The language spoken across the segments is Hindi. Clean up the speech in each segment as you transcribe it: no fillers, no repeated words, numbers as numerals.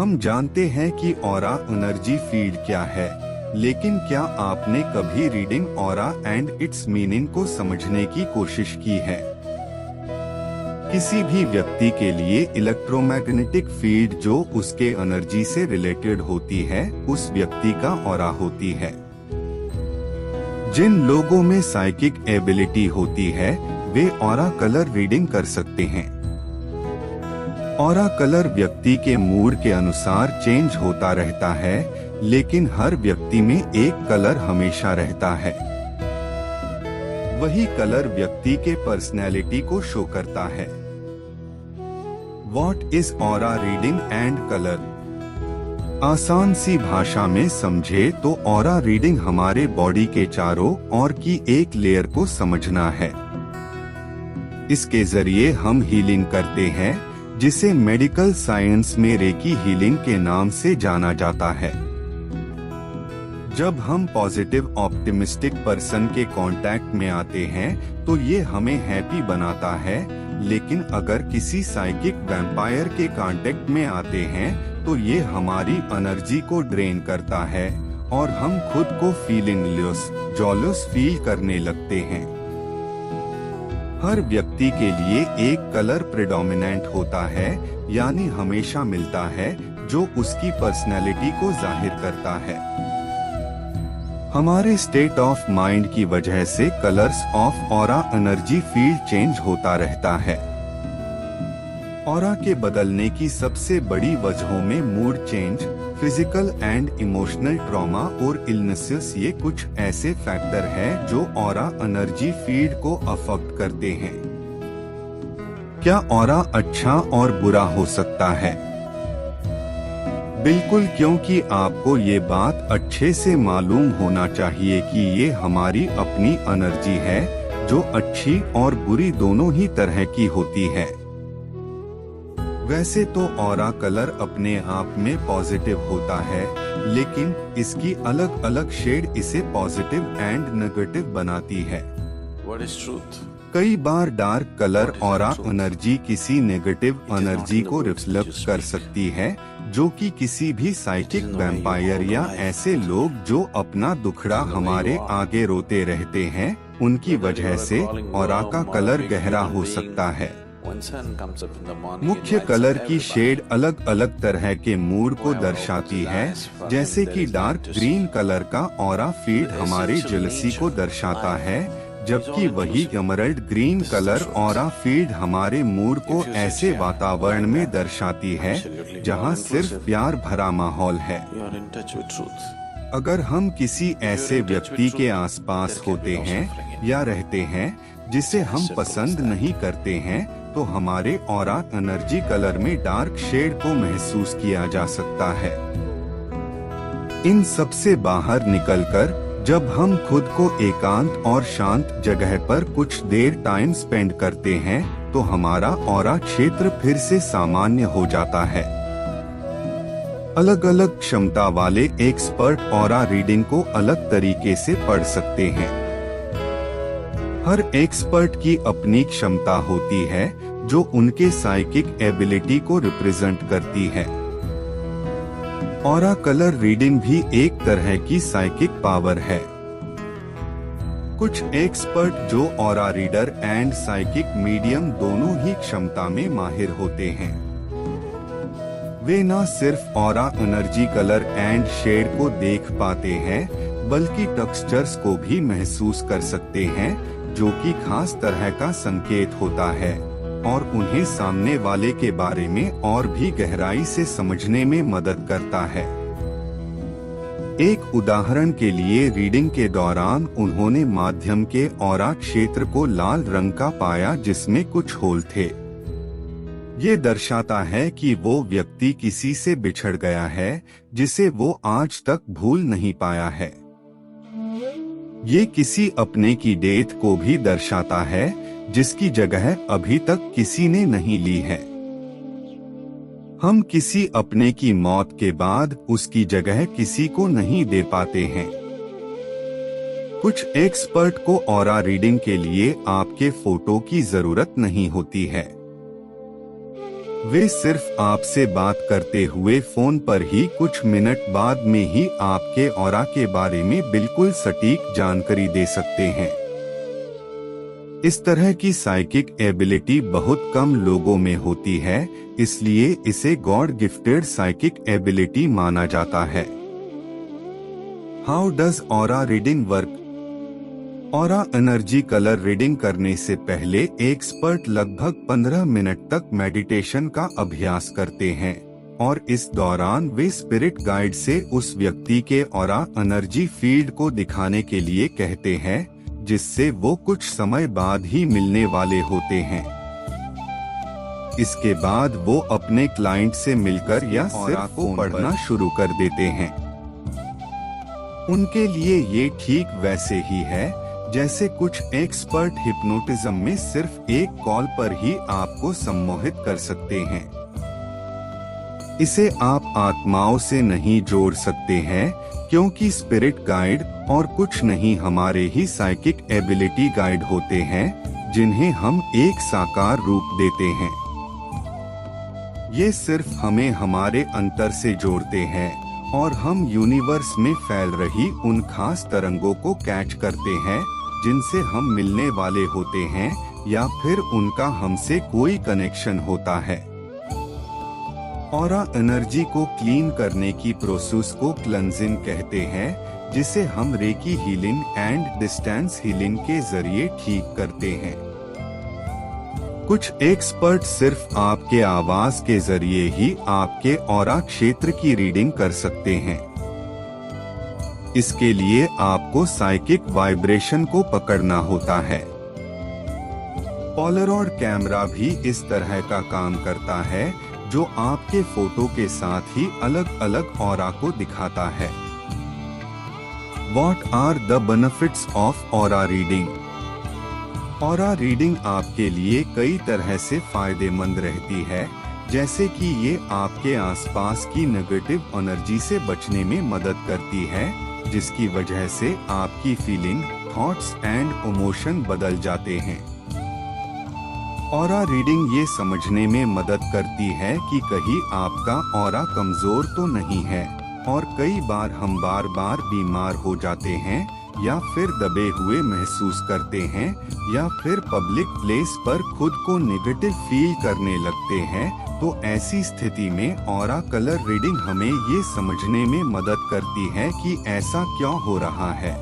हम जानते हैं कि ऑरा एनर्जी फील्ड क्या है, लेकिन क्या आपने कभी reading aura and it's meaning को समझने की कोशिश की है? किसी भी व्यक्ति के लिए इलेक्ट्रोमैग्नेटिक फील्ड जो उसके एनर्जी से रिलेटेड होती है, उस व्यक्ति का ऑरा होती है। जिन लोगों में साइकिक एबिलिटी होती है, वे ऑरा कलर रीडिंग कर सकते हैं। ऑरा कलर व्यक्ति के मूड के अनुसार चेंज होता रहता है, लेकिन हर व्यक्ति में एक कलर हमेशा रहता है। वही कलर व्यक्ति के पर्सनैलिटी को शो करता है। What is aura reading and colour? आसान सी भाषा में समझे तो ऑरा रीडिंग हमारे बॉडी के चारों ओर की एक लेयर को समझना है। इसके जरिए हम हीलिंग करते हैं, जिसे मेडिकल साइंस में रेकी हीलिंग के नाम से जाना जाता है। जब हम पॉजिटिव ऑप्टिमिस्टिक पर्सन के कांटेक्ट में आते हैं तो ये हमें हैप्पी बनाता है, लेकिन अगर किसी साइकिक वैम्पायर के कांटेक्ट में आते हैं तो ये हमारी एनर्जी को ड्रेन करता है और हम खुद को फीलिंग जॉलस फील करने लगते हैं। हर व्यक्ति के लिए एक कलर प्रेडोमिनेंट होता है, यानी हमेशा मिलता है, जो उसकी पर्सनैलिटी को जाहिर करता है। हमारे स्टेट ऑफ माइंड की वजह से colours of aura energy field change होता रहता है। ऑरा के बदलने की सबसे बड़ी वजहों में mood change, physical and emotional trauma और इलनेसेस, ये कुछ ऐसे फैक्टर हैं जो ऑरा एनर्जी फील्ड को अफेक्ट करते हैं। क्या ऑरा अच्छा और बुरा हो सकता है? बिल्कुल, क्योंकि आपको ये बात अच्छे से मालूम होना चाहिए कि ये हमारी अपनी एनर्जी है, जो अच्छी और बुरी दोनों ही तरह की होती है। वैसे तो ऑरा कलर अपने आप में पॉजिटिव होता है, लेकिन इसकी अलग अलग शेड इसे पॉजिटिव एंड नेगेटिव बनाती है। What is truth? कई बार डार्क कलर ऑरा एनर्जी किसी नेगेटिव एनर्जी को रिफ्लेक्ट कर सकती है, जो कि किसी भी साइकिक वैम्पायर या ऐसे लोग जो अपना दुखड़ा हमारे आगे रोते रहते हैं, उनकी वजह से ऑरा का कलर गहरा हो सकता है। मुख्य कलर की शेड अलग अलग तरह के मूड को दर्शाती है, जैसे कि डार्क ग्रीन कलर का ऑरा फील्ड हमारे जेलसी को दर्शाता है, जबकि वही emerald green colour aura field हमारे मूड को ऐसे वातावरण में दर्शाती है जहां सिर्फ प्यार भरा माहौल है। अगर हम किसी ऐसे व्यक्ति के आसपास होते हैं या रहते हैं जिसे हम पसंद नहीं करते हैं, तो हमारे ऑरा एनर्जी कलर में डार्क शेड को महसूस किया जा सकता है। इन सब से बाहर निकलकर जब हम खुद को एकांत और शांत जगह पर कुछ देर टाइम स्पेंड करते हैं, तो हमारा ऑरा क्षेत्र फिर से सामान्य हो जाता है। अलग अलग क्षमता वाले एक्सपर्ट ऑरा रीडिंग को अलग तरीके से पढ़ सकते हैं। हर एक्सपर्ट की अपनी क्षमता होती है, जो उनके साइकिक एबिलिटी को रिप्रेजेंट करती है। ऑरा कलर रीडिंग भी एक तरह की साइकिक पावर है। कुछ एक्सपर्ट जो aura reader and psychic medium दोनों ही क्षमता में माहिर होते हैं, वे न सिर्फ aura energy colour and shade को देख पाते हैं, बल्कि टेक्सचर्स को भी महसूस कर सकते हैं, जो कि खास तरह का संकेत होता है और उन्हें सामने वाले के बारे में और भी गहराई से समझने में मदद करता है। एक उदाहरण के लिए, रीडिंग के दौरान उन्होंने माध्यम के ऑरा क्षेत्र को लाल रंग का पाया, जिसमें कुछ होल थे। ये दर्शाता है कि वो व्यक्ति किसी से बिछड़ गया है, जिसे वो आज तक भूल नहीं पाया है। ये किसी अपने की डेथ को भी दर्शाता है, जिसकी जगह अभी तक किसी ने नहीं ली है। हम किसी अपने की मौत के बाद उसकी जगह किसी को नहीं दे पाते हैं। कुछ एक्सपर्ट को ऑरा रीडिंग के लिए आपके फोटो की जरूरत नहीं होती है। वे सिर्फ आपसे बात करते हुए फोन पर ही कुछ मिनट बाद में ही आपके ऑरा के बारे में बिल्कुल सटीक जानकारी दे सकते हैं। इस तरह की साइकिक एबिलिटी बहुत कम लोगों में होती है, इसलिए इसे गॉड गिफ्टेड साइकिक एबिलिटी माना जाता है। How does aura reading work? Aura energy colour reading करने से पहले एक्सपर्ट लगभग 15 मिनट तक मेडिटेशन का अभ्यास करते हैं और इस दौरान वे स्पिरिट गाइड से उस व्यक्ति के ऑरा एनर्जी फील्ड को दिखाने के लिए कहते हैं, जिससे वो कुछ समय बाद ही मिलने वाले होते हैं। इसके बाद वो अपने क्लाइंट से मिलकर या ऑरा को पढ़ना शुरू कर देते हैं। उनके लिए ये ठीक वैसे ही है जैसे कुछ एक्सपर्ट हिप्नोटिज्म में सिर्फ एक कॉल पर ही आपको सम्मोहित कर सकते हैं। इसे आप आत्माओं से नहीं जोड़ सकते हैं, क्योंकि स्पिरिट गाइड और कुछ नहीं हमारे ही साइकिक एबिलिटी गाइड होते हैं, जिन्हें हम एक साकार रूप देते हैं। ये सिर्फ हमें हमारे अंतर से जोड़ते हैं और हम यूनिवर्स में फैल रही उन खास तरंगों को कैच करते हैं जिनसे हम मिलने वाले होते हैं या फिर उनका हमसे कोई कनेक्शन होता है। ऑरा एनर्जी को क्लीन करने की प्रोसेस को क्लेंजिंग कहते हैं, जिसे हम recce healing and distance healing के जरिए ठीक करते हैं। कुछ एक्सपर्ट सिर्फ आपके आवाज के जरिए ही आपके ऑरा क्षेत्र की रीडिंग कर सकते हैं। इसके लिए आपको साइकिक वाइब्रेशन को पकड़ना होता है। पोलारॉइड कैमरा भी इस तरह का काम करता है, जो आपके फोटो के साथ ही अलग अलग ऑरा को दिखाता है। What are the benefits of aura reading? Aura reading आपके लिए कई तरह से फायदेमंद रहती है, जैसे कि ये आपके आसपास की नेगेटिव एनर्जी से बचने में मदद करती है, जिसकी वजह से आपकी फीलिंग, थॉट्स एंड इमोशन बदल जाते हैं। ऑरा रीडिंग ये समझने में मदद करती है कि कहीं आपका ऑरा कमजोर तो नहीं है और कई बार हम बार बार बीमार हो जाते हैं या फिर दबे हुए महसूस करते हैं या फिर पब्लिक प्लेस पर खुद को नेगेटिव फील करने लगते हैं। तो ऐसी स्थिति में ऑरा कलर रीडिंग हमें ये समझने में मदद करती है कि ऐसा क्यों हो रहा है।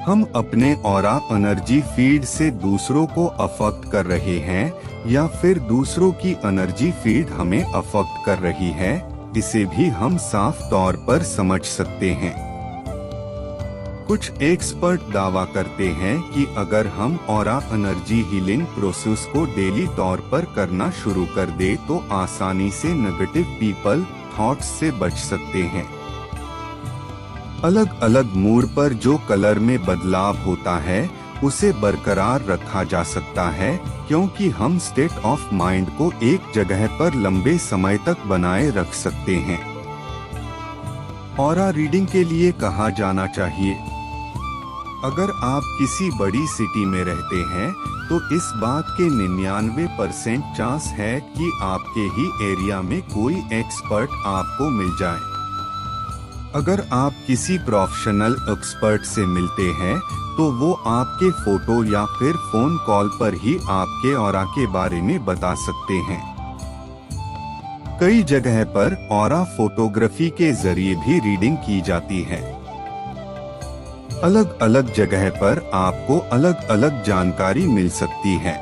हम अपने ऑरा एनर्जी फील्ड से दूसरों को अफेक्ट कर रहे हैं या फिर दूसरों की एनर्जी फील्ड हमें अफेक्ट कर रही है, इसे भी हम साफ तौर पर समझ सकते हैं। कुछ एक्सपर्ट दावा करते हैं कि अगर हम ऑरा एनर्जी हीलिंग प्रोसेस को डेली तौर पर करना शुरू कर दे तो आसानी से नेगेटिव पीपल थॉट्स से बच सकते हैं। अलग अलग मूड पर जो कलर में बदलाव होता है उसे बरकरार रखा जा सकता है, क्योंकि हम स्टेट ऑफ माइंड को एक जगह पर लंबे समय तक बनाए रख सकते हैं। ऑरा रीडिंग के लिए कहा जाना चाहिए। अगर आप किसी बड़ी सिटी में रहते हैं तो इस बात के 99% चांस है कि आपके ही एरिया में कोई एक्सपर्ट आपको मिल जाए। अगर आप किसी प्रोफेशनल एक्सपर्ट से मिलते हैं तो वो आपके फोटो या फिर फोन कॉल पर ही आपके ऑरा के बारे में बता सकते हैं। कई जगह पर ऑरा फोटोग्राफी के जरिए भी रीडिंग की जाती है। अलग अलग जगह पर आपको अलग अलग जानकारी मिल सकती है।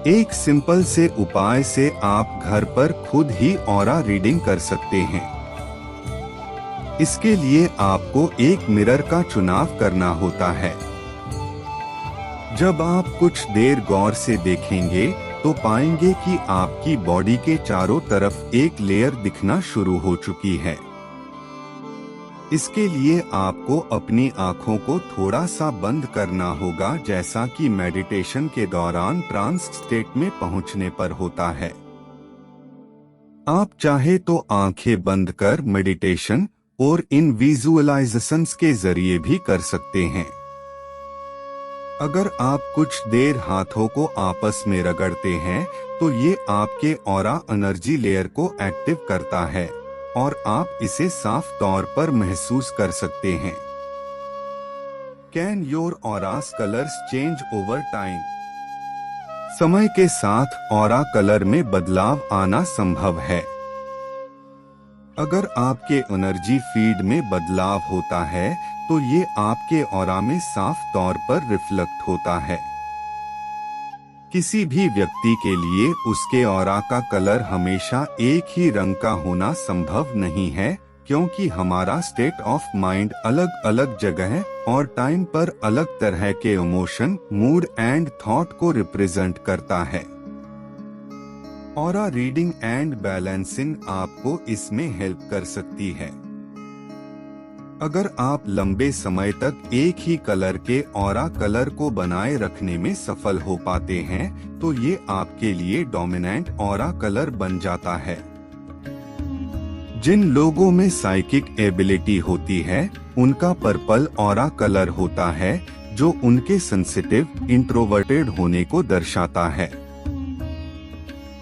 एक सिंपल से उपाय से आप घर पर खुद ही ऑरा रीडिंग कर सकते हैं। इसके लिए आपको एक मिरर का चुनाव करना होता है। जब आप कुछ देर गौर से देखेंगे तो पाएंगे कि आपकी बॉडी के चारों तरफ एक लेयर दिखना शुरू हो चुकी है। इसके लिए आपको अपनी आंखों को थोड़ा सा बंद करना होगा, जैसा कि मेडिटेशन के दौरान ट्रांस स्टेट में पहुंचने पर होता है। आप चाहे तो आंखें बंद कर मेडिटेशन और इन विजुअलाइजेशंस के जरिए भी कर सकते हैं। अगर आप कुछ देर हाथों को आपस में रगड़ते हैं तो ये आपके ऑरा एनर्जी लेयर को एक्टिव करता है और आप इसे साफ तौर पर महसूस कर सकते हैं। Can your auras colours change over time? समय के साथ ऑरा कलर में बदलाव आना संभव है। अगर आपके एनर्जी फीड में बदलाव होता है तो ये आपके ऑरा में साफ तौर पर रिफ्लेक्ट होता है। किसी भी व्यक्ति के लिए उसके ऑरा का कलर हमेशा एक ही रंग का होना संभव नहीं है, क्योंकि हमारा स्टेट ऑफ माइंड अलग अलग जगह और टाइम पर अलग तरह के इमोशन, मूड एंड थॉट को रिप्रेजेंट करता है। ऑरा रीडिंग एंड बैलेंसिंग आपको इसमें हेल्प कर सकती है। अगर आप लंबे समय तक एक ही कलर के ऑरा कलर को बनाए रखने में सफल हो पाते हैं तो ये आपके लिए डोमिनेंट ऑरा कलर बन जाता है। जिन लोगों में साइकिक एबिलिटी होती है उनका पर्पल ऑरा कलर होता है, जो उनके सेंसिटिव, इंट्रोवर्टेड होने को दर्शाता है।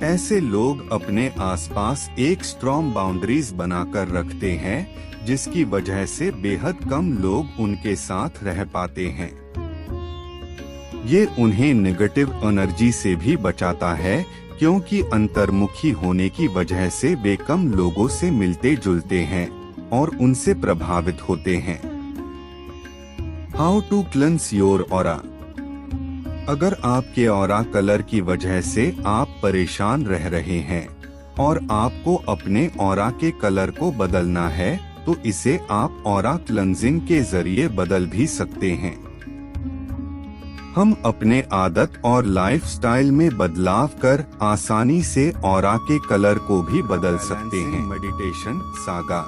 ऐसे लोग अपने आसपास एक स्ट्रॉन्ग बाउंड्रीज बनाकर रखते हैं, जिसकी वजह से बेहद कम लोग उनके साथ रह पाते हैं। ये उन्हें नेगेटिव एनर्जी से भी बचाता है, क्योंकि अंतर्मुखी होने की वजह से वे कम लोगों से मिलते जुलते हैं और उनसे प्रभावित होते हैं। How to cleanse your aura? अगर आपके ऑरा कलर की वजह से आप परेशान रह रहे हैं और आपको अपने ऑरा के कलर को बदलना है तो इसे आप ऑरा क्लेंजिंग के जरिए बदल भी सकते हैं। हम अपने आदत और लाइफस्टाइल में बदलाव कर आसानी से ऑरा के कलर को भी बदल सकते हैं। Meditation saga.